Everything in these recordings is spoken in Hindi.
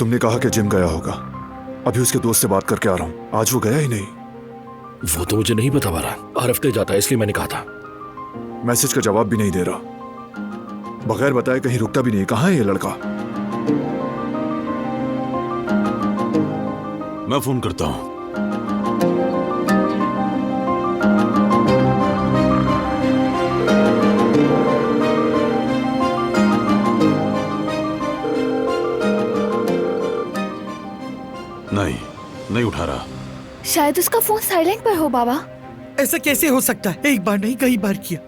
तुमने कहा कि जिम गया होगा। अभी उसके दोस्त से बात करके आ रहा हूँ। आज वो गया ही नहीं। वो तो मुझे नहीं बता पा रहा। हर हफ्ते जाता है, इसलिए मैंने कहा था। मैसेज का जवाब भी नहीं दे रहा, बगैर बताए कहीं रुकता भी नहीं। कहाँ है ये लड़का? मैं फोन करता हूं। नहीं उठा रहा। शायद उसका फोन साइलेंट पर हो बाबा। ऐसा कैसे हो सकता है? एक बार नहीं कई बार किया।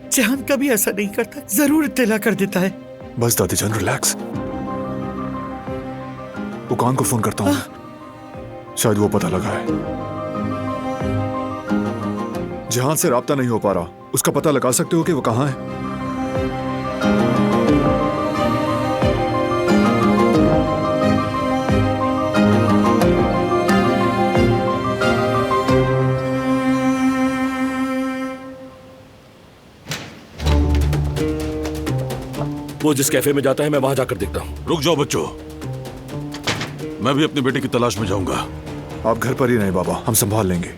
चांद कभी ऐसा नहीं करता, जरूर इत्तला कर देता है। बस दादी जान रिलैक्स। उकान को फोन करता हूँ, शायद वो पता लगा है। जहां से राब्ता नहीं हो पा रहा, उसका पता लगा सकते हो कि वो कहाँ है? वो जिस कैफे में जाता है मैं वहां जाकर देखता हूँ। रुक जाओ बच्चों, मैं भी अपने बेटे की तलाश में जाऊंगा। आप घर पर ही नहीं बाबा, हम संभाल लेंगे।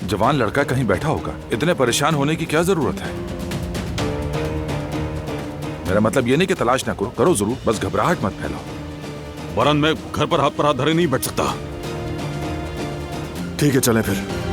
जवान लड़का कहीं बैठा होगा, इतने परेशान होने की क्या जरूरत है? मेरा मतलब ये नहीं कि तलाश ना करो, करो जरूर, बस घबराहट मत फैलाओ। वरन मैं घर पर हाथ धरे नहीं बैठ सकता। ठीक है चलें फिर।